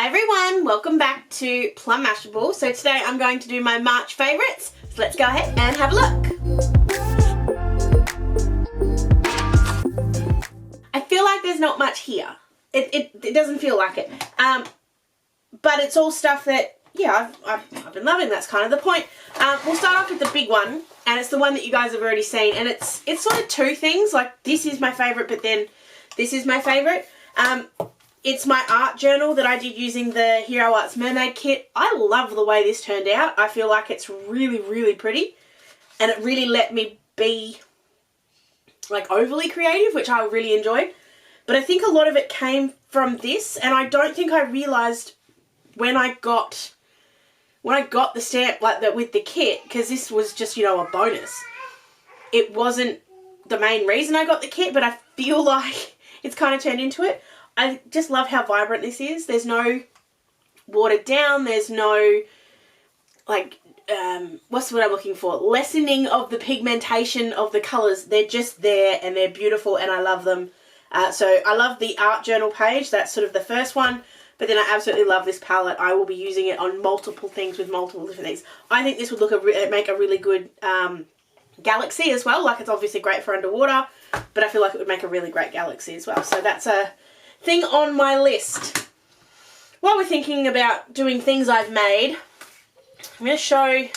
Hi everyone, welcome back to Plum Mashable. So today I'm going to do my March favourites. So let's go ahead and have a look. I feel like there's not much here. It doesn't feel like it. But it's all stuff that, yeah, I've been loving. That's kind of the point. We'll start off with the big one, and it's the one that you guys have already seen. And it's sort of two things. Like, this is my favourite, but then this is my favourite. It's my art journal that I did using the Hero Arts Mermaid kit. I love the way this turned out. I feel like it's really, really pretty. And it really let me be, like, overly creative, which I really enjoyed. But I think a lot of it came from this, and I don't think I realised when I got the stamp like that with the kit, because this was just, you know, a bonus. It wasn't the main reason I got the kit, but I feel like it's kind of turned into it. I just love how vibrant this is. There's no watered down. There's no, like, what's what I'm looking for? Lessening of the pigmentation of the colours. They're just there and they're beautiful and I love them. So I love the art journal page. That's sort of the first one. But then I absolutely love this palette. I will be using it on multiple things with multiple different things. I think this would make a really good galaxy as well. Like, it's obviously great for underwater, but I feel like it would make a really great galaxy as well. So that's a thing on my list. While we're thinking about doing things I've made, I'm going to show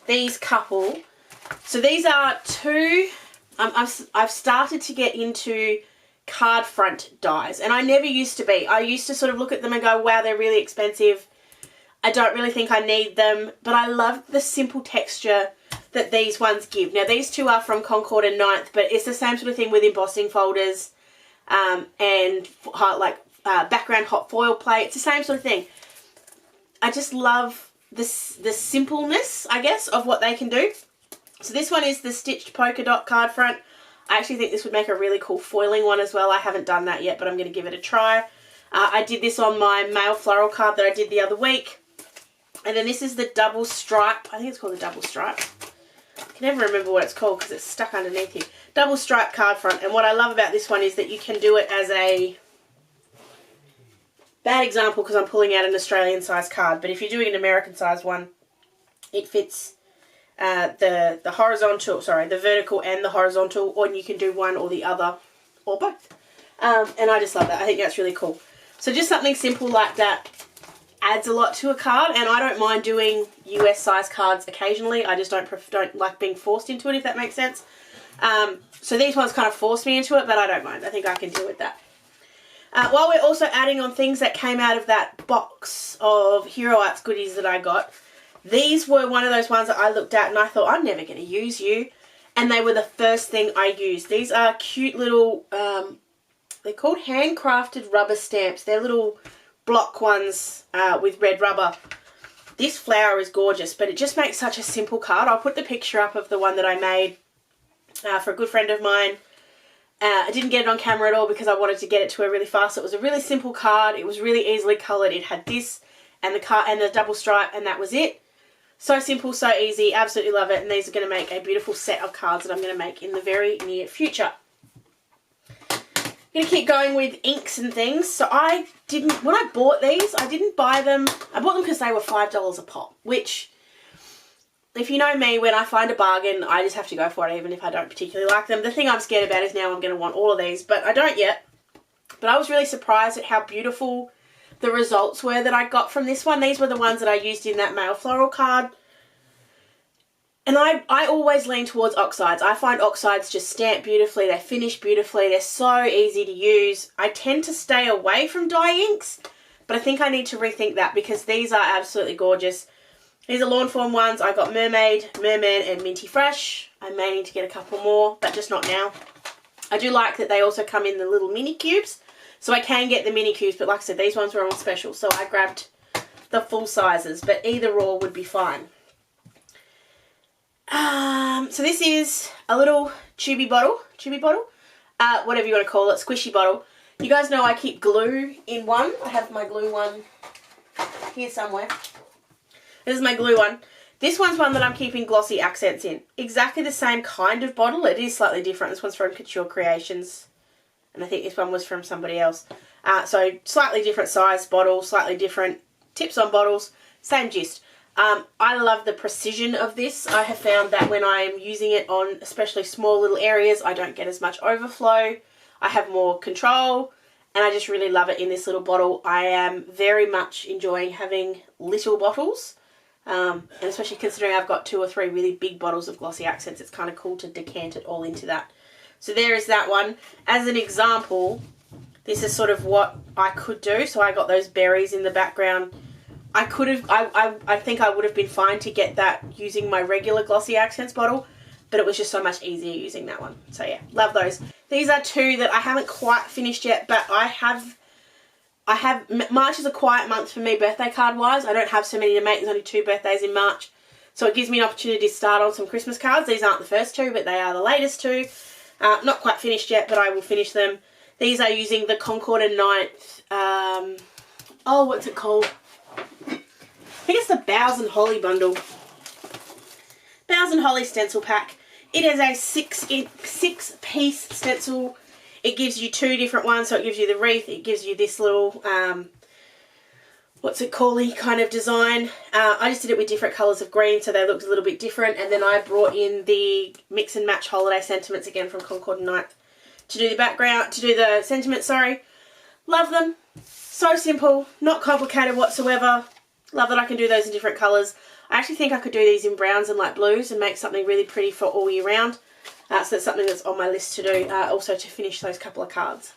these couple. So these are two, I've started to get into card front dies, and I never used to be. I used to sort of look at them and go, wow, they're really expensive. I don't really think I need them, but I love the simple texture that these ones give. Now, these two are from Concord and 9th, but it's the same sort of thing with embossing folders. And background hot foil plate. It's the same sort of thing. I just love the simpleness, I guess, of what they can do. So this one is the stitched polka dot card front. I actually think this would make a really cool foiling one as well. I haven't done that yet, but I'm going to give it a try. I did this on my mail floral card that I did the other week. And then this is the double stripe. I think it's called the double stripe. I can never remember what it's called because it's stuck underneath here. Double stripe card front. And what I love about this one is that you can do it as a, bad example because I'm pulling out an Australian size card, but if you're doing an American size one, it fits the vertical and the horizontal, or you can do one or the other or both. And I just love that. I think that's really cool. So just something simple like that adds a lot to a card, and I don't mind doing US size cards occasionally. I just don't like being forced into it, if that makes sense. So these ones kind of forced me into it, but I don't mind. I think I can deal with that. While we're also adding on things that came out of that box of Hero Arts goodies that I got, these were one of those ones that I looked at and I thought, I'm never going to use you. And they were the first thing I used. These are cute little, they're called handcrafted rubber stamps. They're little block ones with red rubber. This flower is gorgeous, but it just makes such a simple card. I'll put the picture up of the one that I made for a good friend of mine. I didn't get it on camera at all because I wanted to get it to her really fast. It was a really simple card. It was really easily coloured. It had this and the card and the double stripe, and that was it. So simple, so easy. Absolutely love it. And these are going to make a beautiful set of cards that I'm going to make in the very near future. I'm going to keep going with inks and things. So when I bought these, I didn't buy them. I bought them because they were $5 a pop, which, if you know me, when I find a bargain, I just have to go for it, even if I don't particularly like them. The thing I'm scared about is now I'm going to want all of these, but I don't yet. But I was really surprised at how beautiful the results were that I got from this one. These were the ones that I used in that mail floral card. And I always lean towards oxides. I find oxides just stamp beautifully. They finish beautifully. They're so easy to use. I tend to stay away from dye inks, but I think I need to rethink that because these are absolutely gorgeous. These are lawn form ones. I got Mermaid, Merman, and Minty Fresh. I may need to get a couple more, but just not now. I do like that they also come in the little mini cubes, so I can get the mini cubes, but like I said, these ones were on special, so I grabbed the full sizes, but either or would be fine. So this is a little tubey bottle, whatever you want to call it, squishy bottle. You guys know I keep glue in one. I have my glue one here somewhere. This is my glue one. This one's one that I'm keeping glossy accents in. Exactly the same kind of bottle. It is slightly different. This one's from Couture Creations. And I think this one was from somebody else. So slightly different size bottle, slightly different tips on bottles, same gist. I love the precision of this. I have found that when I'm using it on especially small little areas, I don't get as much overflow. I have more control, and I just really love it in this little bottle. I am very much enjoying having little bottles, and especially considering I've got 2 or 3 really big bottles of glossy accents, it's kind of cool to decant it all into that. So there is that one. As an example, this is sort of what I could do. So I got those berries in the background. I could have, I think I would have been fine to get that using my regular glossy accents bottle, but it was just so much easier using that one. So yeah, love those. These are 2 that I haven't quite finished yet, but I have, March is a quiet month for me birthday card wise. I don't have so many to make. There's only 2 birthdays in March. So it gives me an opportunity to start on some Christmas cards. These aren't the first 2, but they are the latest 2. Not quite finished yet, but I will finish them. These are using the Concord and 9th, what's it called? I think it's the Boughs and Holly bundle. Boughs and Holly stencil pack. It is a 6-piece stencil. It gives you 2 different ones. So it gives you the wreath. It gives you this little, what's it called, kind of design. I just did it with different colours of green, so they looked a little bit different. And then I brought in the mix and match holiday sentiments again from Concord and 9th to do the background, to do the sentiments, sorry. Love them. So simple, not complicated whatsoever. Love that I can do those in different colours. I actually think I could do these in browns and light blues and make something really pretty for all year round. So that's something that's on my list to do, also to finish those couple of cards.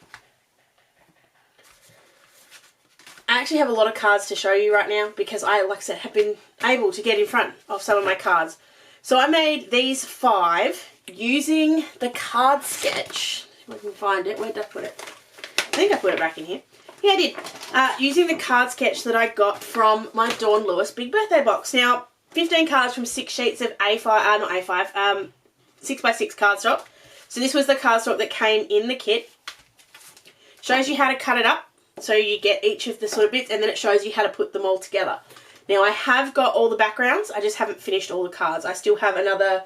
I actually have a lot of cards to show you right now because I, like I said, have been able to get in front of some of my cards. So I made these 5 using the card sketch. If I can find it. Where did I put it? I think I put it back in here. Yeah, I did. Using the card sketch that I got from my Dawn Lewis Big Birthday box. Now, 15 cards from 6 sheets of A5, not A5, 6x6 cardstock. So this was the cardstock that came in the kit. Shows you how to cut it up. So you get each of the sort of bits, and then it shows you how to put them all together. Now, I have got all the backgrounds. I just haven't finished all the cards. I still have another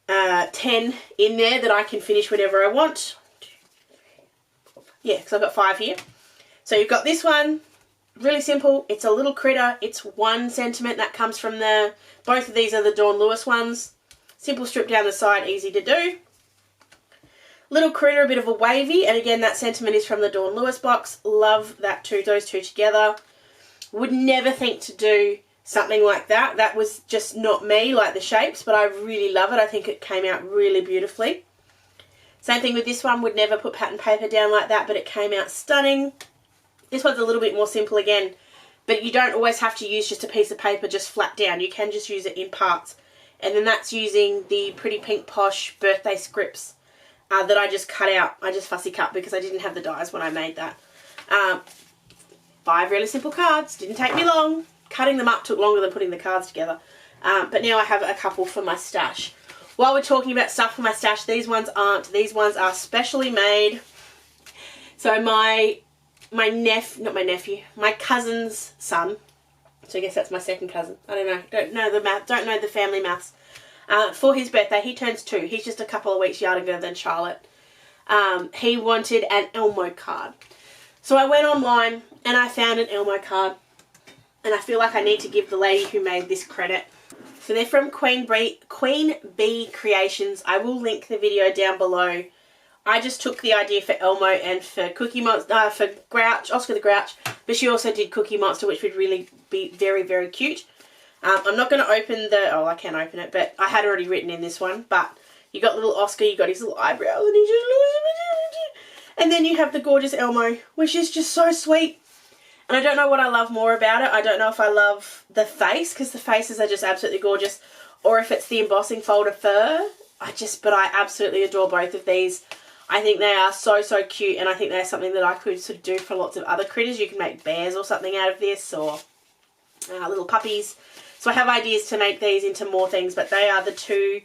10 in there that I can finish whenever I want. Yeah, because I've got 5 here. So you've got this one, really simple. It's a little critter. It's 1 sentiment that comes from both of these are the Dawn Lewis ones. Simple strip down the side, easy to do. Little critter, a bit of a wavy, and again that sentiment is from the Dawn Lewis box. Love that those 2 together. Would never think to do something like that. That was just not me, like the shapes, but I really love it. I think it came out really beautifully. Same thing with this one. Would never put pattern paper down like that, but it came out stunning. This one's a little bit more simple again, but you don't always have to use just a piece of paper just flat down. You can just use it in parts. And then that's using the Pretty Pink Posh birthday scripts that I just cut out. I just fussy cut because I didn't have the dies when I made that. 5 really simple cards. Didn't take me long. Cutting them up took longer than putting the cards together. But now I have a couple for my stash. While we're talking about stuff for my stash, these ones aren't. These ones are specially made. So my cousin's son, so I guess that's my second cousin, I don't know, don't know the family maths, for his birthday, he turns 2, he's just a couple of weeks younger than Charlotte. He wanted an Elmo card. So I went online and I found an Elmo card, and I feel like I need to give the lady who made this credit. So they're from Queen Bee Creations. I will link the video down below. I just took the idea for Elmo and for Cookie Monster, for Grouch, Oscar the Grouch, but she also did Cookie Monster, which would really be very, very cute. I'm not going to open I can open it, but I had already written in this one, but you got little Oscar, you got his little eyebrows, and he just, and then you have the gorgeous Elmo, which is just so sweet. And I don't know what I love more about it. I don't know if I love the face, because the faces are just absolutely gorgeous, or if it's the embossing folder fur. But I absolutely adore both of these. I think they are so, so cute, and I think they're something that I could sort of do for lots of other critters. You can make bears or something out of this, or little puppies. So I have ideas to make these into more things, but they are the 2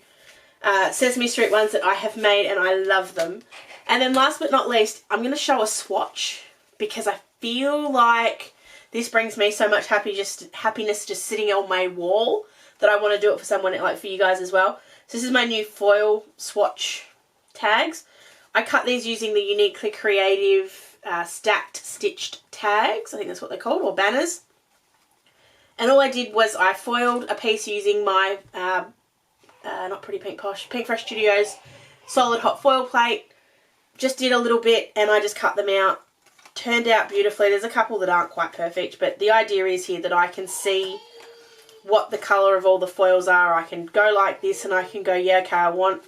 Sesame Street ones that I have made, and I love them. And then last but not least, I'm going to show a swatch, because I feel like this brings me so much happiness just sitting on my wall that I want to do it for someone, like for you guys as well. So this is my new foil swatch tags. I cut these using the Uniquely Creative stacked stitched tags. I think that's what they're called, or banners. And all I did was I foiled a piece using my, not Pretty Pink Posh, Pink Fresh Studios solid hot foil plate. Just did a little bit and I just cut them out. Turned out beautifully. There's a couple that aren't quite perfect, but the idea is here that I can see what the colour of all the foils are. I can go like this and I can go, yeah, okay, I want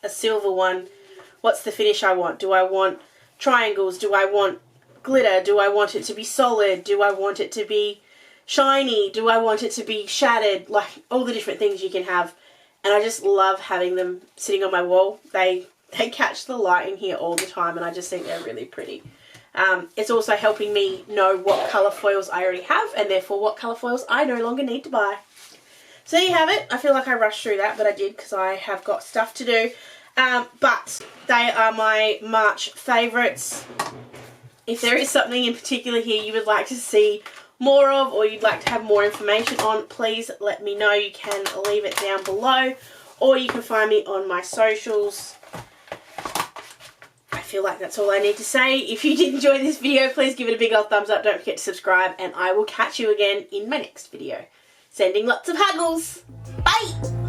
a silver one. What's the finish I want? Do I want triangles? Do I want glitter? Do I want it to be solid? Do I want it to be shiny? Do I want it to be shattered? Like all the different things you can have. And I just love having them sitting on my wall. They catch the light in here all the time and I just think they're really pretty. It's also helping me know what colour foils I already have and therefore what colour foils I no longer need to buy. So there you have it. I feel like I rushed through that, but I did because I have got stuff to do. But they are my March favourites. If there is something in particular here you would like to see more of or you'd like to have more information on, please let me know. You can leave it down below or you can find me on my socials. I feel like that's all I need to say. If you did enjoy this video, please give it a big old thumbs up. Don't forget to subscribe and I will catch you again in my next video. Sending lots of huggles. Bye!